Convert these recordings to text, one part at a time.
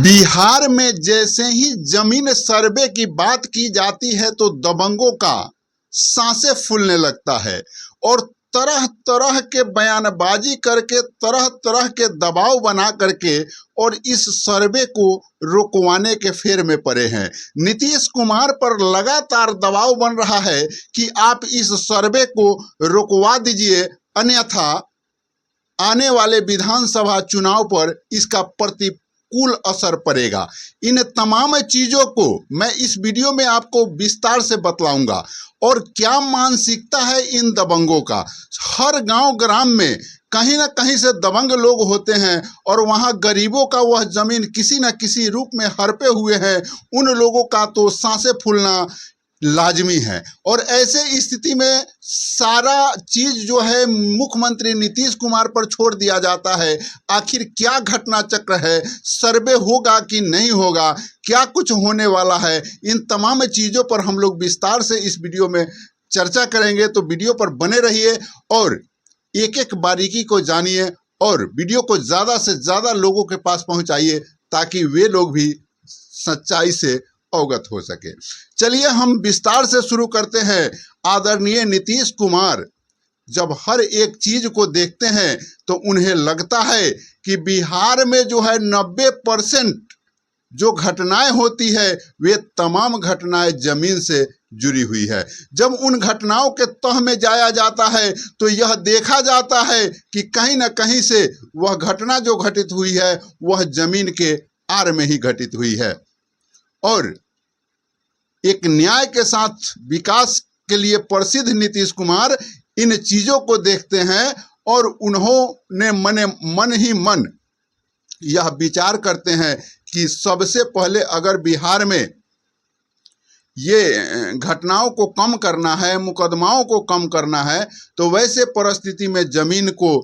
बिहार में जैसे ही जमीन सर्वे की बात की जाती है तो दबंगों का सांसें फूलने लगता है और तरह तरह के बयानबाजी करके तरह तरह के दबाव बना करके और इस सर्वे को रुकवाने के फेर में पड़े हैं। नीतीश कुमार पर लगातार दबाव बन रहा है कि आप इस सर्वे को रुकवा दीजिए, अन्यथा आने वाले विधानसभा चुनाव पर इसका प्रतिकूल असर पड़ेगा। इन तमाम चीज़ों को मैं इस वीडियो में आपको विस्तार से बतलाऊंगा और क्या मानसिकता है इन दबंगों का। हर गांव ग्राम में कहीं ना कहीं से दबंग लोग होते हैं और वहां गरीबों का वह जमीन किसी न किसी रूप में हड़पे हुए हैं। उन लोगों का तो सांसें फूलना लाजमी है और ऐसे स्थिति में सारा चीज जो है मुख्यमंत्री नीतीश कुमार पर छोड़ दिया जाता है। आखिर क्या घटना चक्र है, सर्वे होगा कि नहीं होगा, क्या कुछ होने वाला है, इन तमाम चीजों पर हम लोग विस्तार से इस वीडियो में चर्चा करेंगे। तो वीडियो पर बने रहिए और एक एक बारीकी को जानिए और वीडियो को ज़्यादा से ज़्यादा लोगों के पास पहुंचाइए ताकि वे लोग भी सच्चाई से अवगत हो सके। चलिए हम विस्तार से शुरू करते हैं। आदरणीय नीतीश कुमार जब हर एक चीज को देखते हैं तो उन्हें लगता है कि बिहार में जो है 90% जो घटनाएं होती है वे तमाम घटनाएं जमीन से जुड़ी हुई है। जब उन घटनाओं के तह में जाया जाता है तो यह देखा जाता है कि कहीं न कहीं से वह घटना जो घटित हुई है वह जमीन के आड़ में ही घटित हुई है और एक न्याय के साथ विकास के लिए प्रसिद्ध नीतीश कुमार इन चीजों को देखते हैं और उन्होंने मन ही मन यह विचार करते हैं कि सबसे पहले अगर बिहार में ये घटनाओं को कम करना है, मुकदमाओं को कम करना है, तो वैसे परिस्थिति में जमीन को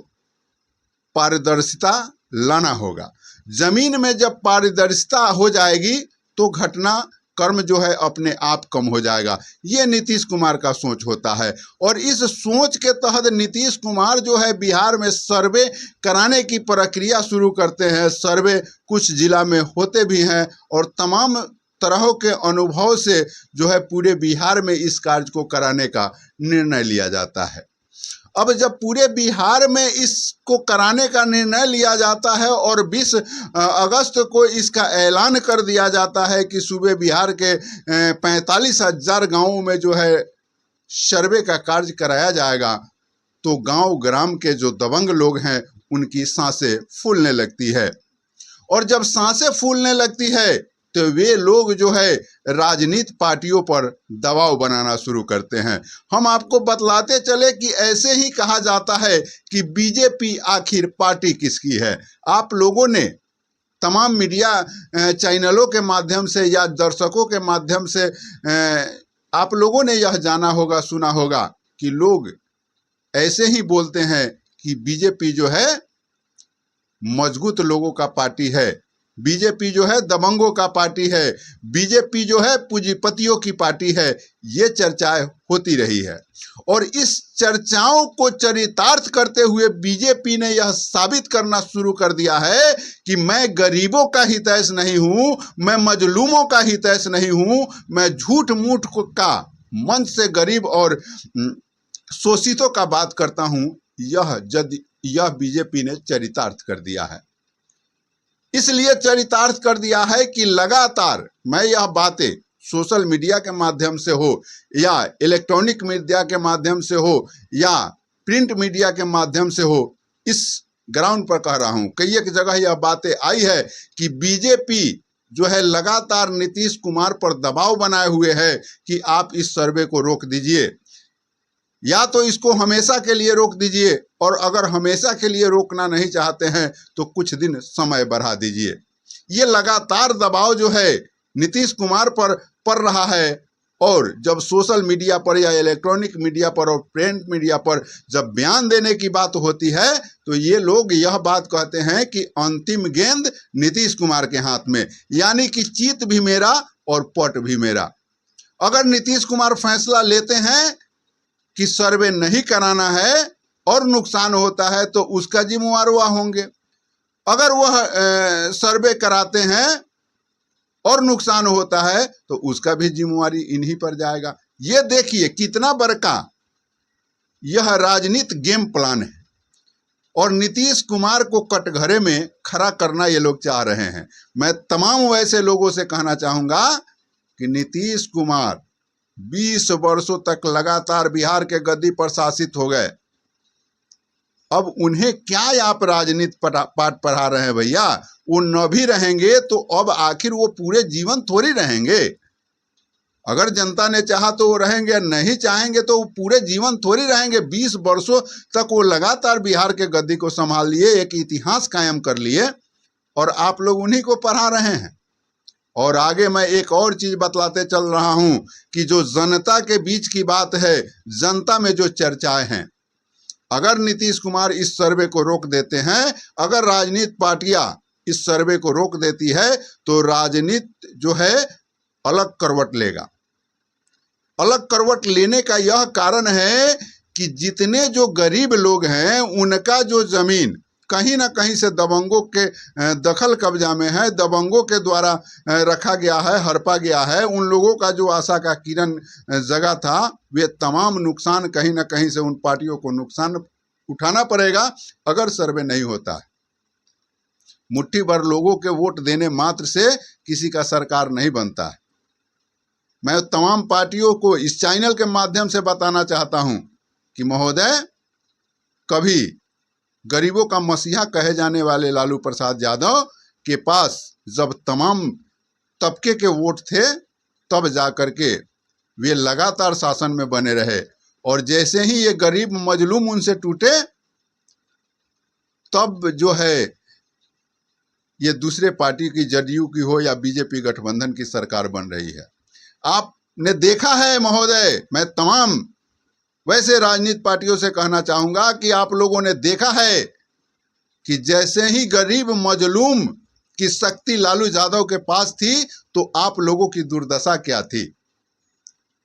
पारदर्शिता लाना होगा। जमीन में जब पारदर्शिता हो जाएगी तो घटना कर्म जो है अपने आप कम हो जाएगा। ये नीतीश कुमार का सोच होता है और इस सोच के तहत नीतीश कुमार जो है बिहार में सर्वे कराने की प्रक्रिया शुरू करते हैं। सर्वे कुछ जिला में होते भी हैं और तमाम तरह के अनुभव से जो है पूरे बिहार में इस कार्य को कराने का निर्णय लिया जाता है। अब जब पूरे बिहार में इसको कराने का निर्णय लिया जाता है और 20 अगस्त को इसका ऐलान कर दिया जाता है कि सूबे बिहार के 45,000 गांवों में जो है सर्वे का कार्य कराया जाएगा, तो गांव ग्राम के जो दबंग लोग हैं उनकी सांसें फूलने लगती है और जब सांसें फूलने लगती है तो वे लोग जो है राजनीतिक पार्टियों पर दबाव बनाना शुरू करते हैं। हम आपको बतलाते चले कि ऐसे ही कहा जाता है कि बीजेपी आखिर पार्टी किसकी है। आप लोगों ने तमाम मीडिया चैनलों के माध्यम से या दर्शकों के माध्यम से आप लोगों ने यह जाना होगा, सुना होगा कि लोग ऐसे ही बोलते हैं कि बीजेपी जो है मजबूत लोगों का पार्टी है, बीजेपी जो है दबंगों का पार्टी है, बीजेपी जो है पूंजीपतियों की पार्टी है। ये चर्चाएं होती रही है और इस चर्चाओं को चरितार्थ करते हुए बीजेपी ने यह साबित करना शुरू कर दिया है कि मैं गरीबों का हितैषी नहीं हूं, मैं मजलूमों का हितैषी नहीं हूं, मैं झूठ मूठ का मन से गरीब और शोषितों का बात करता हूं। यह बीजेपी ने चरितार्थ कर दिया है। इसलिए चरितार्थ कर दिया है कि लगातार मैं यह बातें सोशल मीडिया के माध्यम से हो या इलेक्ट्रॉनिक मीडिया के माध्यम से हो या प्रिंट मीडिया के माध्यम से हो, इस ग्राउंड पर कह रहा हूं। कई एक जगह यह बातें आई है कि बीजेपी जो है लगातार नीतीश कुमार पर दबाव बनाए हुए है कि आप इस सर्वे को रोक दीजिए, या तो इसको हमेशा के लिए रोक दीजिए और अगर हमेशा के लिए रोकना नहीं चाहते हैं तो कुछ दिन समय बढ़ा दीजिए। ये लगातार दबाव जो है नीतीश कुमार पर पड़ रहा है और जब सोशल मीडिया पर या इलेक्ट्रॉनिक मीडिया पर और प्रिंट मीडिया पर जब बयान देने की बात होती है तो ये लोग यह बात कहते हैं कि अंतिम गेंद नीतीश कुमार के हाथ में, यानी कि जीत भी मेरा और पट भी मेरा। अगर नीतीश कुमार फैसला लेते हैं कि सर्वे नहीं कराना है और नुकसान होता है तो उसका जिम्मेवार वह होंगे। अगर वह सर्वे कराते हैं और नुकसान होता है तो उसका भी जिम्मेवारी इन्हीं पर जाएगा। ये देखिए कितना बड़का यह राजनीति गेम प्लान है और नीतीश कुमार को कटघरे में खड़ा करना ये लोग चाह रहे हैं। मैं तमाम वैसे लोगों से कहना चाहूंगा कि नीतीश कुमार 20 वर्षों तक लगातार बिहार के गद्दी पर शासित हो गए। अब उन्हें क्या आप राजनीति पाठ पढ़ा रहे हैं भैया? वो न भी रहेंगे तो अब आखिर वो पूरे जीवन थोड़ी रहेंगे। अगर जनता ने चाहा तो वो रहेंगे, नहीं चाहेंगे तो वो पूरे जीवन थोड़ी रहेंगे। 20 वर्षों तक वो लगातार बिहार के गद्दी को संभाल लिए, एक इतिहास कायम कर लिए और आप लोग उन्हीं को पढ़ा रहे हैं। और आगे मैं एक और चीज बतलाते चल रहा हूं कि जो जनता के बीच की बात है, जनता में जो चर्चाएं हैं, अगर नीतीश कुमार इस सर्वे को रोक देते हैं, अगर राजनीतिक पार्टियां इस सर्वे को रोक देती है तो राजनीति जो है अलग करवट लेगा। अलग करवट लेने का यह कारण है कि जितने जो गरीब लोग हैं उनका जो जमीन कहीं ना कहीं से दबंगों के दखल कब्जा में है, दबंगों के द्वारा रखा गया है, हड़पा गया है। उन लोगों का जो आशा का किरण जगह था, वे तमाम नुकसान कहीं ना कहीं से उन पार्टियों को नुकसान उठाना पड़ेगा अगर सर्वे नहीं होता है। मुट्ठी भर लोगों के वोट देने मात्र से किसी का सरकार नहीं बनता है। मैं तमाम पार्टियों को इस चैनल के माध्यम से बताना चाहता हूं कि महोदय, कभी गरीबों का मसीहा कहे जाने वाले लालू प्रसाद यादव के पास जब तमाम तबके के वोट थे, तब जाकर के वे लगातार शासन में बने रहे। और जैसे ही ये गरीब मजलूम उनसे टूटे, तब जो है ये दूसरे पार्टी की, जदयू की हो या बीजेपी गठबंधन की सरकार बन रही है। आपने देखा है महोदय, मैं तमाम वैसे राजनीतिक पार्टियों से कहना चाहूंगा कि आप लोगों ने देखा है कि जैसे ही गरीब मजलूम की शक्ति लालू यादव के पास थी तो आप लोगों की दुर्दशा क्या थी।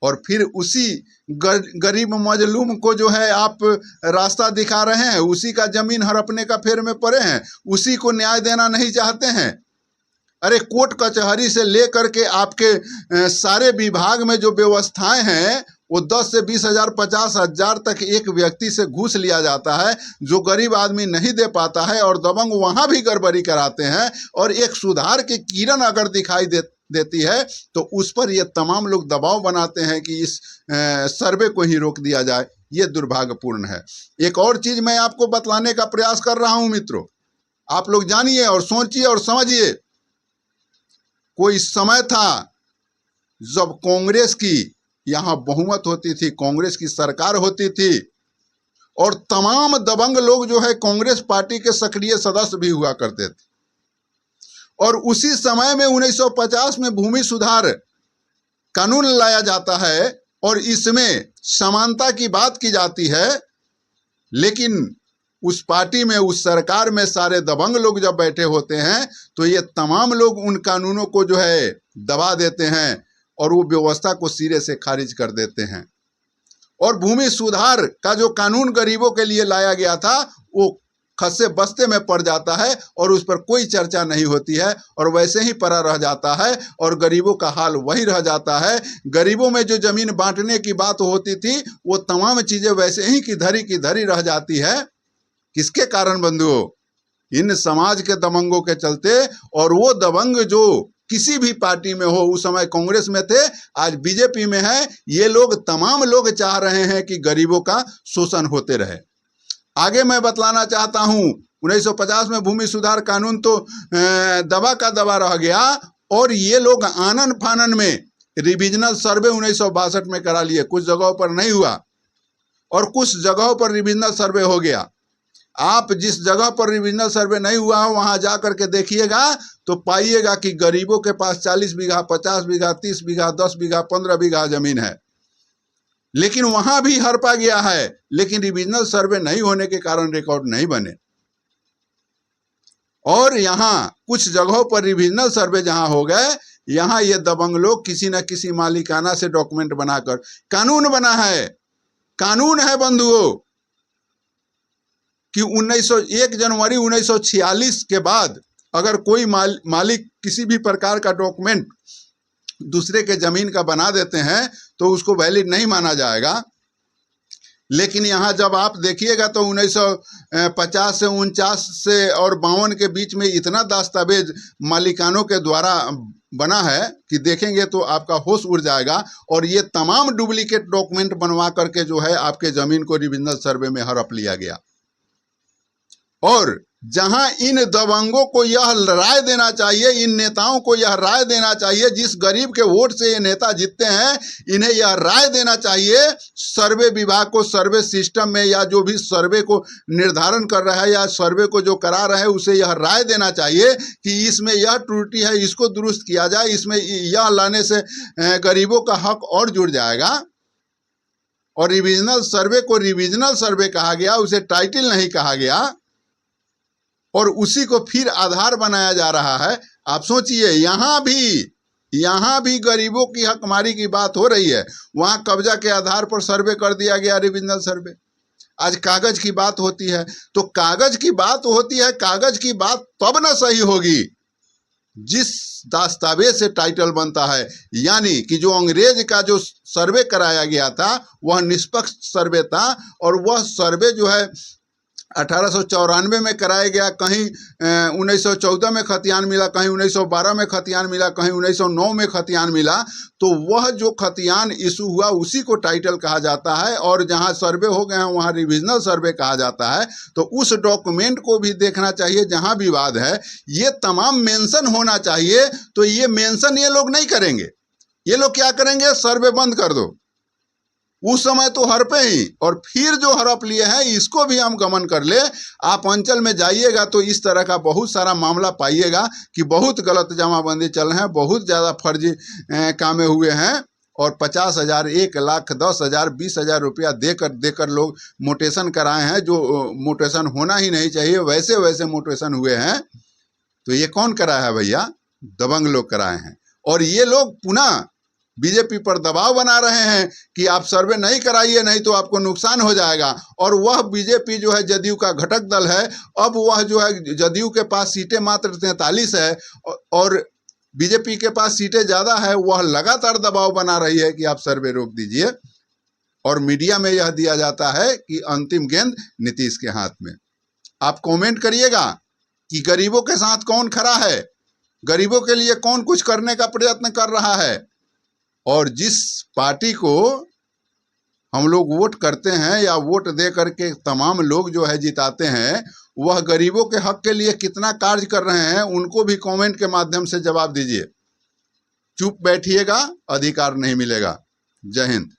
और फिर उसी गरीब मजलूम को जो है आप रास्ता दिखा रहे हैं, उसी का जमीन हड़पने का फेर में पड़े हैं, उसी को न्याय देना नहीं चाहते हैं। अरे कोर्ट कचहरी से लेकर के आपके सारे विभाग में जो व्यवस्थाएं हैं, वो 10 से 20 हजार 50 हजार तक एक व्यक्ति से घूस लिया जाता है, जो गरीब आदमी नहीं दे पाता है। और दबंग वहां भी गड़बड़ी कराते हैं और एक सुधार की किरण अगर दिखाई देती है तो उस पर ये तमाम लोग दबाव बनाते हैं कि इस सर्वे को ही रोक दिया जाए। ये दुर्भाग्यपूर्ण है। एक और चीज मैं आपको बतलाने का प्रयास कर रहा हूं मित्रों, आप लोग जानिए और सोचिए और समझिए। कोई समय था जब कांग्रेस की यहां बहुमत होती थी, कांग्रेस की सरकार होती थी और तमाम दबंग लोग जो है कांग्रेस पार्टी के सक्रिय सदस्य भी हुआ करते थे। और उसी समय में 1950 में भूमि सुधार कानून लाया जाता है और इसमें समानता की बात की जाती है। लेकिन उस पार्टी में, उस सरकार में सारे दबंग लोग जब बैठे होते हैं तो ये तमाम लोग उन कानूनों को जो है दबा देते हैं और वो व्यवस्था को सिरे से खारिज कर देते हैं। और भूमि सुधार का जो कानून गरीबों के लिए लाया गया था, वो खस्से बस्ते में पड़ जाता है और उस पर कोई चर्चा नहीं होती है और वैसे ही पड़ा रह जाता है और गरीबों का हाल वही रह जाता है। गरीबों में जो जमीन बांटने की बात होती थी, वो तमाम चीजें वैसे ही की धरी रह जाती है। किसके कारण बंधुओं? इन समाज के दबंगों के चलते। और वो दबंग जो किसी भी पार्टी में हो, उस समय कांग्रेस में थे, आज बीजेपी में है, ये लोग तमाम लोग चाह रहे हैं कि गरीबों का शोषण होते रहे। आगे मैं बतलाना चाहता हूं, 1950 में भूमि सुधार कानून तो दबा का दबा रह गया और ये लोग आनन फानन में रिविजनल सर्वे 1962 में करा लिए। कुछ जगहों पर नहीं हुआ और कुछ जगहों पर रिविजनल सर्वे हो गया। आप जिस जगह पर रिविजनल सर्वे नहीं हुआ हो वहां जा करके देखिएगा तो पाइएगा कि गरीबों के पास 40 बीघा, 50 बीघा, 30 बीघा, 10 बीघा, 15 बीघा जमीन है, लेकिन वहां भी हड़पा गया है। लेकिन रिविजनल सर्वे नहीं होने के कारण रिकॉर्ड नहीं बने। और यहाँ कुछ जगहों पर रिविजनल सर्वे जहां हो गए, यहाँ ये दबंग लोग किसी न किसी मालिकाना से डॉक्यूमेंट बनाकर कानून बना है। कानून है बंधुओं कि 1 जनवरी 1946 के बाद अगर कोई मालिक किसी भी प्रकार का डॉक्यूमेंट दूसरे के जमीन का बना देते हैं तो उसको वैलिड नहीं माना जाएगा। लेकिन यहाँ जब आप देखिएगा तो 1950 से 49 से और 52 के बीच में इतना दस्तावेज मालिकानों के द्वारा बना है कि देखेंगे तो आपका होश उड़ जाएगा। और ये तमाम डुप्लीकेट डॉक्यूमेंट बनवा करके जो है आपके जमीन को रिविजनल सर्वे में हड़प लिया गया। और जहां इन दबंगों को यह राय देना चाहिए, इन नेताओं को यह राय देना चाहिए, जिस गरीब के वोट से ये नेता जीतते हैं, इन्हें यह राय देना चाहिए सर्वे विभाग को, सर्वे सिस्टम में, या जो भी सर्वे को निर्धारण कर रहा है या सर्वे को जो करा रहा है उसे यह राय देना चाहिए कि इसमें यह त्रुटि है, इसको दुरुस्त किया जाए, इसमें यह लाने से गरीबों का हक और जुड़ जाएगा। और रिविजनल सर्वे को रिविजनल सर्वे कहा गया, उसे टाइटल नहीं कहा गया, और उसी को फिर आधार बनाया जा रहा है। आप सोचिए, यहाँ भी गरीबों की हकमारी की बात हो रही है। वहाँ कब्जा के आधार पर सर्वे कर दिया गया रिविजनल सर्वे। आज कागज की बात होती है, तो कागज की बात होती है, कागज की बात तब ना सही होगी जिस दस्तावेज से टाइटल बनता है। यानी कि जो अंग्रेज का जो सर्वे कराया गया था वह निष्पक्ष सर्वे था, और वह सर्वे जो है 1894 में कराया गया, कहीं 1914 में खतियान मिला, कहीं 1912 में खतियान मिला, कहीं 1909 में खतियान मिला। तो वह जो खतियान इशू हुआ उसी को टाइटल कहा जाता है, और जहां सर्वे हो गए हैं वहां रिविजनल सर्वे कहा जाता है। तो उस डॉक्यूमेंट को भी देखना चाहिए जहां विवाद है, ये तमाम मेंशन होना चाहिए। तो ये मेंशन ये लोग नहीं करेंगे। ये लोग क्या करेंगे, सर्वे बंद कर दो, उस समय तो हड़पे ही, और फिर जो हड़प लिए हैं इसको भी हम गमन कर ले। आप अंचल में जाइएगा तो इस तरह का बहुत सारा मामला पाइएगा कि बहुत गलत जमाबंदी चल रहे हैं, बहुत ज़्यादा फर्जी कामें हुए हैं, और 50,000, 1 लाख, 10,000, 20,000 रुपया देकर लोग मोटेशन कराए हैं, जो मोटेशन होना ही नहीं चाहिए, वैसे वैसे मोटेशन हुए हैं। तो ये कौन कराया है भैया? दबंग लोग कराए हैं। और ये लोग पुनः बीजेपी पर दबाव बना रहे हैं कि आप सर्वे नहीं कराइए, नहीं तो आपको नुकसान हो जाएगा। और वह बीजेपी जो है जदयू का घटक दल है। अब वह जो है, जदयू के पास सीटें मात्र 43 है और बीजेपी के पास सीटें ज़्यादा है, वह लगातार दबाव बना रही है कि आप सर्वे रोक दीजिए। और मीडिया में यह दिया जाता है कि अंतिम गेंद नीतीश के हाथ में। आप कमेंट करिएगा कि गरीबों के साथ कौन खड़ा है, गरीबों के लिए कौन कुछ करने का प्रयत्न कर रहा है। और जिस पार्टी को हम लोग वोट करते हैं या वोट दे करके तमाम लोग जो है जिताते हैं, वह गरीबों के हक के लिए कितना कार्य कर रहे हैं, उनको भी कमेंट के माध्यम से जवाब दीजिए। चुप बैठिएगा, अधिकार नहीं मिलेगा। जय हिंद।